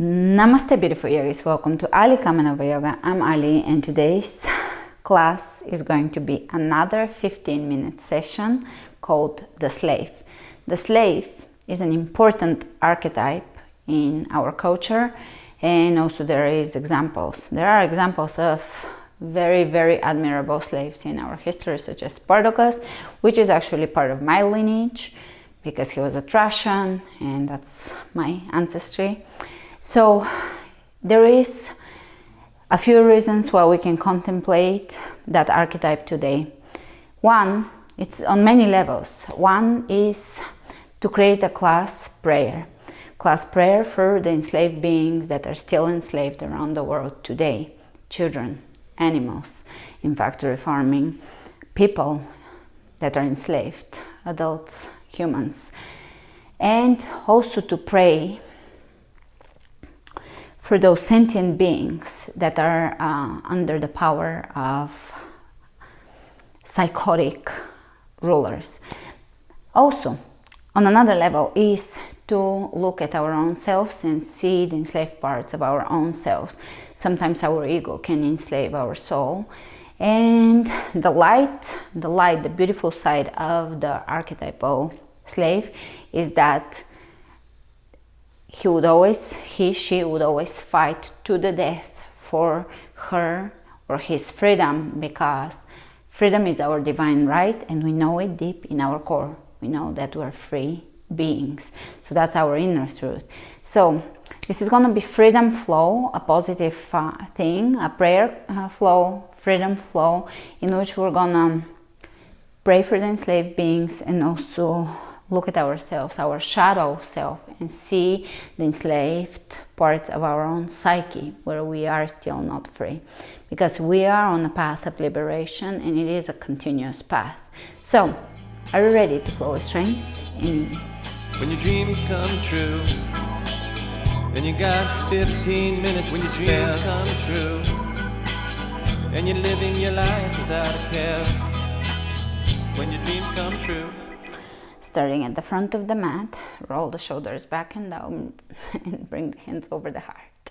Namaste beautiful yogis, welcome to Kamenova Yoga. I'm Ali and today's class is going to be another 15-minute session called The Slave. The slave is an important archetype in our culture, and also there are examples of very admirable slaves in our history, such as Spartacus, which is actually part of my lineage because he was a Thracian and that's my ancestry. So there is a few reasons why we can contemplate that archetype today. One, it's on many levels. One is to create a class prayer for the enslaved beings that are still enslaved around the world today. Children, animals, in factory farming, people that are enslaved, adults, humans. And also to pray for those sentient beings that are under the power of psychotic rulers. Also, on another level is to look at our own selves and see the enslaved parts of our own selves. Sometimes our ego can enslave our soul. And the beautiful side of the archetypal slave is that she would always fight to the death for her or his freedom, because freedom is our divine right and we know it deep in our core. We know that we're free beings. So that's our inner truth. So this is going to be freedom flow, a positive thing, a prayer flow, freedom flow, in which we're going to pray for the enslaved beings and also look at ourselves, our shadow self, and see the enslaved parts of our own psyche where we are still not free. Because we are on a path of liberation and it is a continuous path. So, are you ready to flow with strength and ease? When your dreams come true, and you got 15 minutes when your dreams come true, and you're living your life without a care. When your dreams come true. Starting at the front of the mat, roll the shoulders back and down and bring the hands over the heart.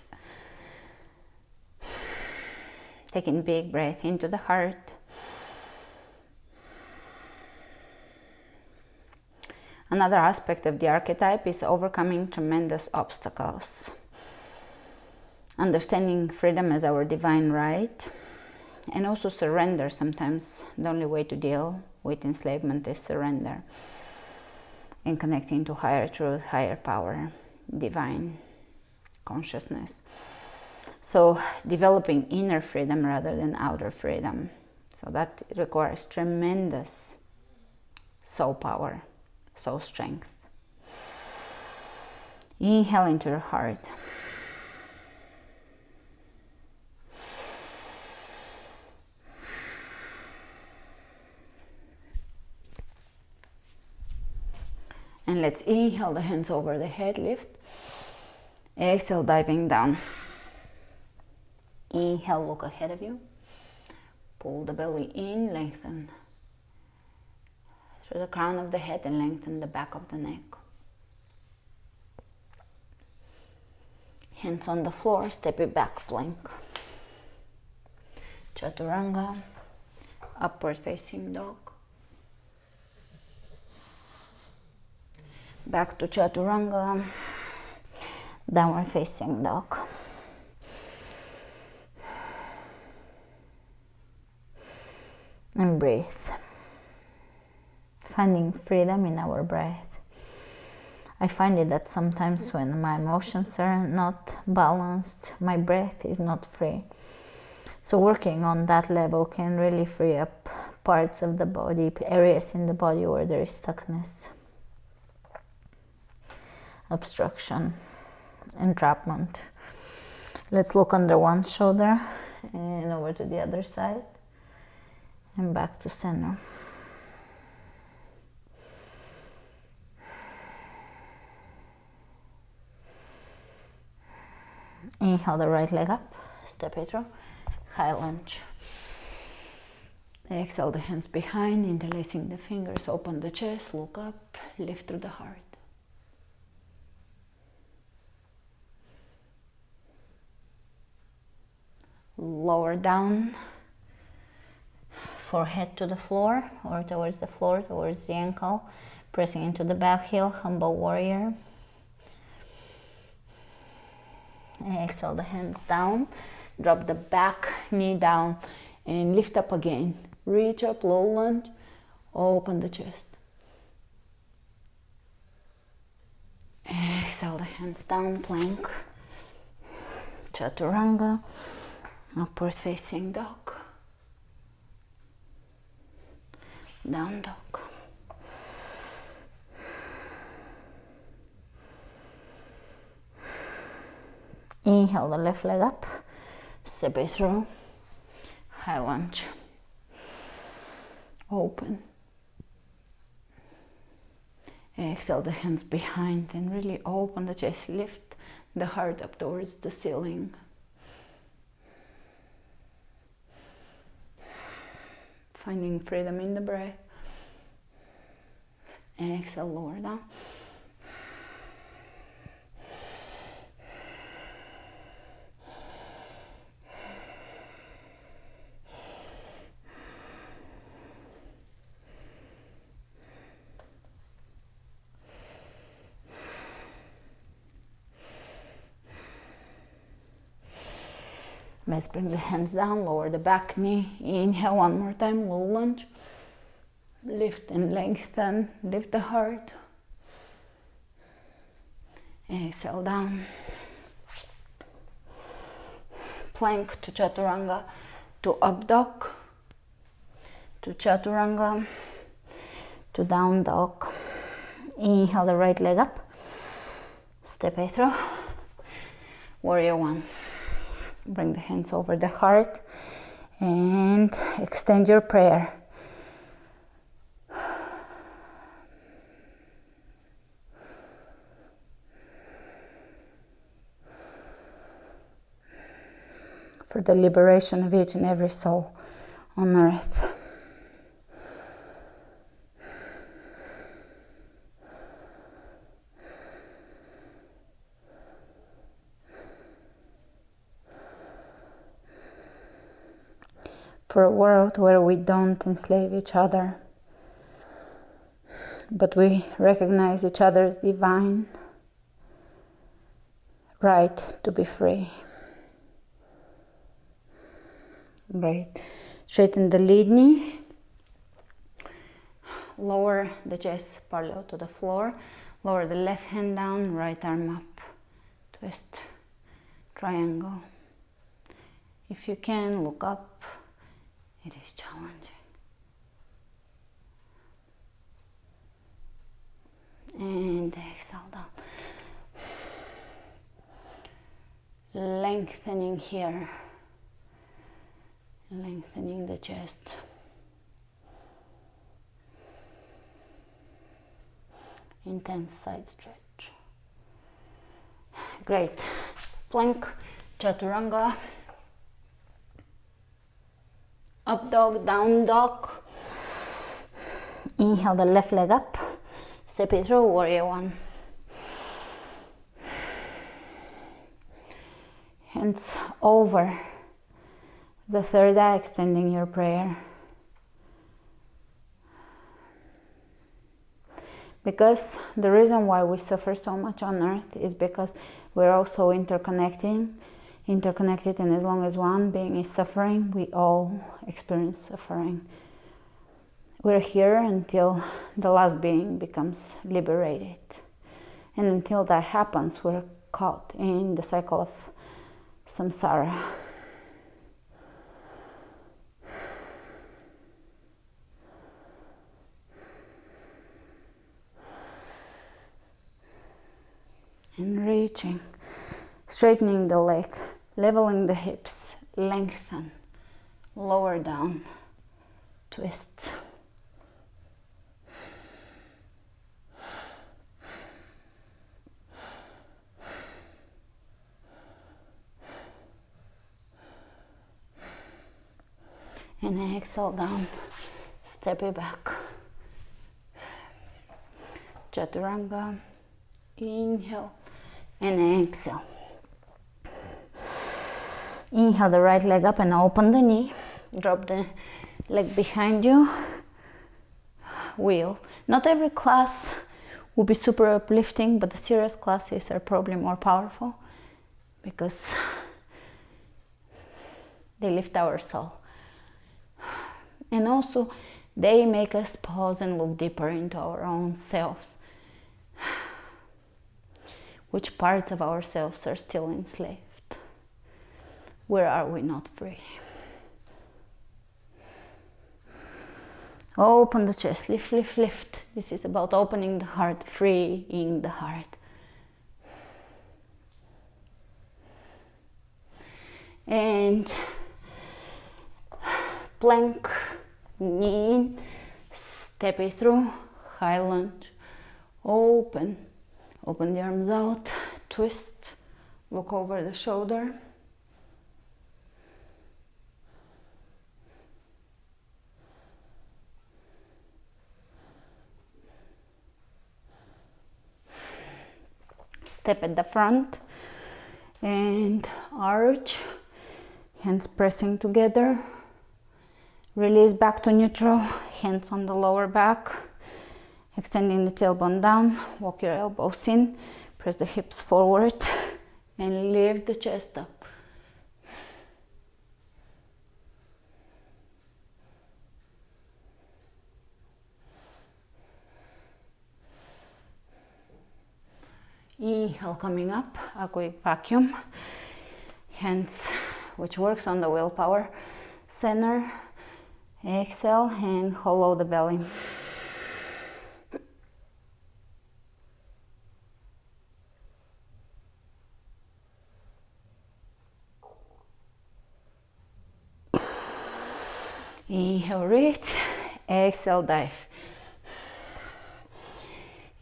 Taking a big breath into the heart. Another aspect of the archetype is overcoming tremendous obstacles. Understanding freedom as our divine right, and also surrender. Sometimes the only way to deal with enslavement is surrender. And connecting to higher truth, higher power, divine consciousness. So developing inner freedom rather than outer freedom. So that requires tremendous soul power, soul strength. Inhale into your heart. And let's inhale the hands over the head, lift. Exhale, diving down. Inhale, look ahead of you. Pull the belly in, lengthen through the crown of the head and lengthen the back of the neck. Hands on the floor, step it back, plank. Chaturanga, upward facing dog. Back to Chaturanga, downward facing dog. And breathe. Finding freedom in our breath. I find it that sometimes when my emotions are not balanced, my breath is not free. So working on that level can really free up parts of the body, areas in the body where there is stuckness, obstruction, entrapment. Let's look under one shoulder and over to the other side and back to center. Inhale the right leg up, step it through, high lunge. Exhale the hands behind, interlacing the fingers, open the chest, look up, lift through the heart. lower down, forehead to the floor or towards the floor, towards the ankle, pressing into the back heel, humble warrior. Exhale the hands down, drop the back knee down and lift up again. Reach up, low lunge, open the chest. Exhale the hands down, plank, chaturanga, upward facing dog, down dog. Inhale the left leg up, step it through, high lunge, open. Exhale the hands behind and really open the chest, lift the heart up towards the ceiling. Finding freedom in the breath. Exhale, lower down. Let's bring the hands down, lower the back knee. Inhale one more time, low lunge. Lift and lengthen, lift the heart. Exhale down. Plank to chaturanga, to up dog, to chaturanga, to down dog. Inhale the right leg up. Step it through. Warrior one. Bring the hands over the heart and extend your prayer. For the liberation of each and every soul on earth. For a world where we don't enslave each other, but we recognize each other's divine right to be free. Great. Straighten the lead knee. Lower the chest parallel to the floor. Lower the left hand down, right arm up. Twist, triangle. If you can, look up. It is challenging. And exhale down. Lengthening here. Lengthening the chest. Intense side stretch. Great. Plank, chaturanga. Up dog, down dog. Inhale the left leg up. Step it through, warrior one. Hands over the third eye, extending your prayer. Because the reason why we suffer so much on earth is because we're also interconnected, and as long as one being is suffering, we all experience suffering. We're here until the last being becomes liberated. And until that happens, we're caught in the cycle of samsara. And reaching, straightening the leg, leveling the hips, lengthen, lower down, twist. And exhale down, step it back. Chaturanga, inhale and exhale. Inhale the right leg up and open the knee. Drop the leg behind you. Wheel. Not every class will be super uplifting, but the serious classes are probably more powerful because they lift our soul. And also, they make us pause and look deeper into our own selves. Which parts of ourselves are still enslaved? Where are we not free? Open the chest, lift, lift, lift. This is about opening the heart, freeing the heart. And plank, knee in, step it through, high lunge, open the arms out, twist, look over the shoulder. Step at the front and arch, hands pressing together. Release back to neutral, hands on the lower back, extending the tailbone down, walk your elbows in, press the hips forward and lift the chest up. Inhale, coming up, a quick vacuum. Hands, which works on the willpower center. Exhale and hollow the belly. Inhale, reach. Exhale, dive.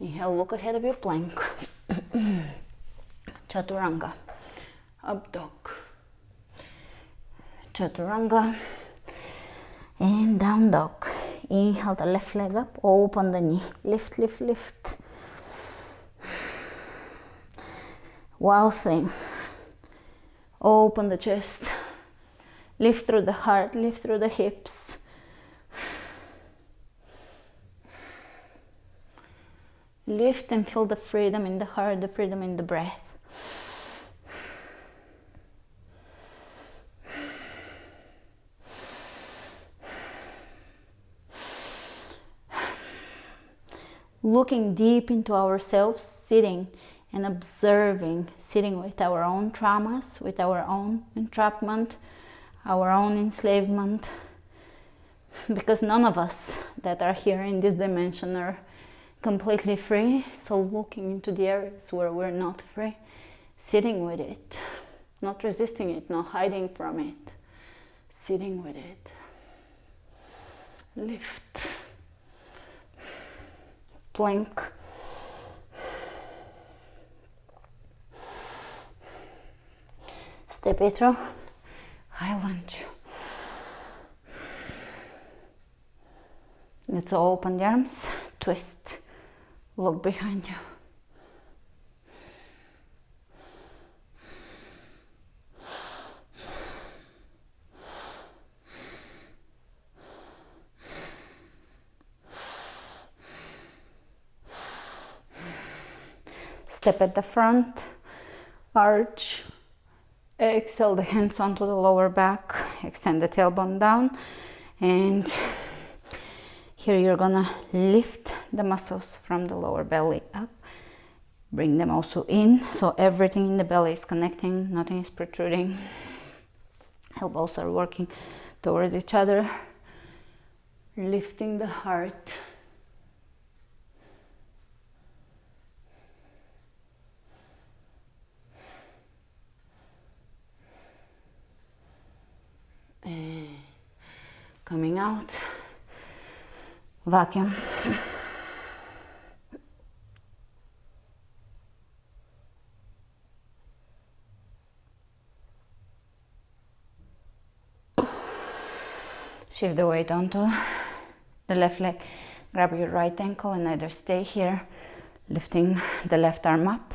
Inhale, look ahead of your plank. Chaturanga, up dog, chaturanga, and down dog. Inhale the left leg up, open the knee, lift, lift, lift. Wow thing. Open the chest, lift through the heart, lift through the hips. Lift and feel the freedom in the heart, the freedom in the breath. Looking deep into ourselves, sitting and observing, sitting with our own traumas, with our own entrapment, our own enslavement. Because none of us that are here in this dimension are completely free, so looking into the areas where we're not free, sitting with it, not resisting it, not hiding from it, sitting with it. Lift, plank, step it through, high lunge. Let's open the arms, twist. Look behind you. Step at the front, arch, exhale the hands onto the lower back, extend the tailbone down, and here you're gonna lift the muscles from the lower belly up, bring them also in, so everything in the belly is connecting, nothing is protruding. Elbows are working towards each other, lifting the heart. And coming out, vacuum. Shift the weight onto the left leg. Grab your right ankle and either stay here, lifting the left arm up,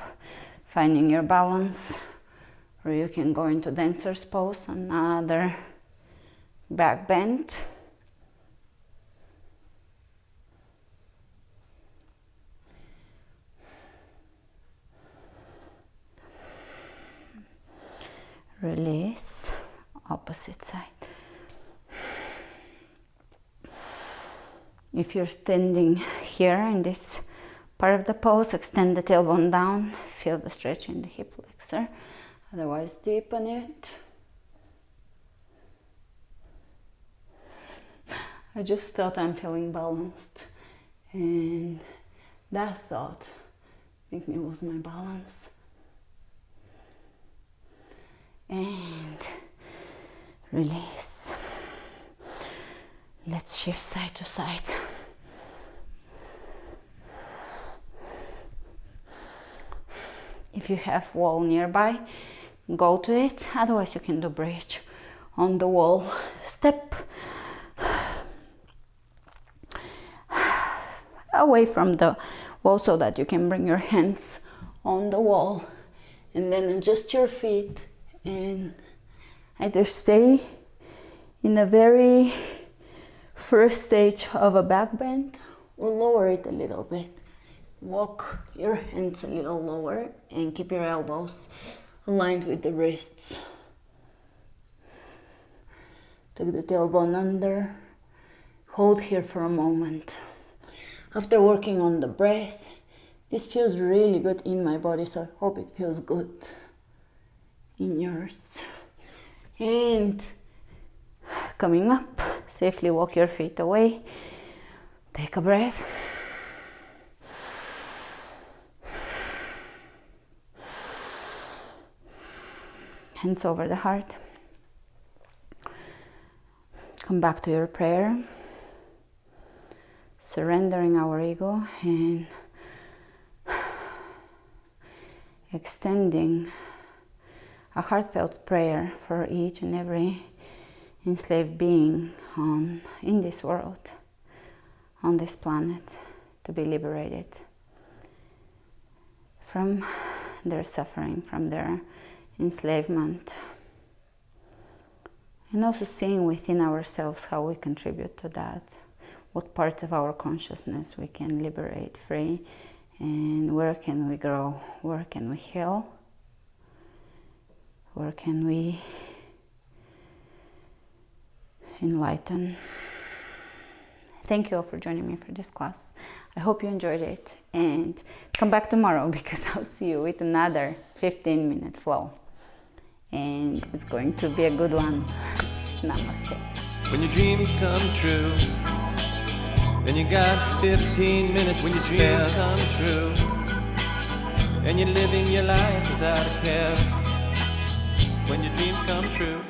finding your balance, or you can go into dancer's pose, another back bend. Release, opposite side. If you're standing here in this part of the pose, extend the tailbone down, feel the stretch in the hip flexor, otherwise deepen it. I just thought I'm feeling balanced, and that thought made me lose my balance. And release. Let's shift side to side. If you have wall nearby, go to it. Otherwise you can do bridge on the wall. Step away from the wall so that you can bring your hands on the wall, and then adjust your feet and either stay in a very first stage of a back bend or lower it a little bit. Walk your hands a little lower and keep your elbows aligned with the wrists. Take the tailbone under. Hold here for a moment. After working on the breath, this feels really good in my body, so I hope it feels good in yours. And coming up, safely walk your feet away. Take a breath. Hands over the heart. Come back to your prayer, surrendering our ego and extending a heartfelt prayer for each and every enslaved being in this world, on this planet, to be liberated from their suffering, from their enslavement, and also seeing within ourselves how we contribute to that, what parts of our consciousness we can liberate free, and where can we grow, where can we heal, where can we enlighten. Thank you all for joining me for this class. I hope you enjoyed it, and come back tomorrow because I'll see you with another 15-minute flow, and it's going to be a good one. Namaste. When your dreams come true, then you got 15 minutes. When your dreams come true, and you're living your life without a care. When your dreams come true.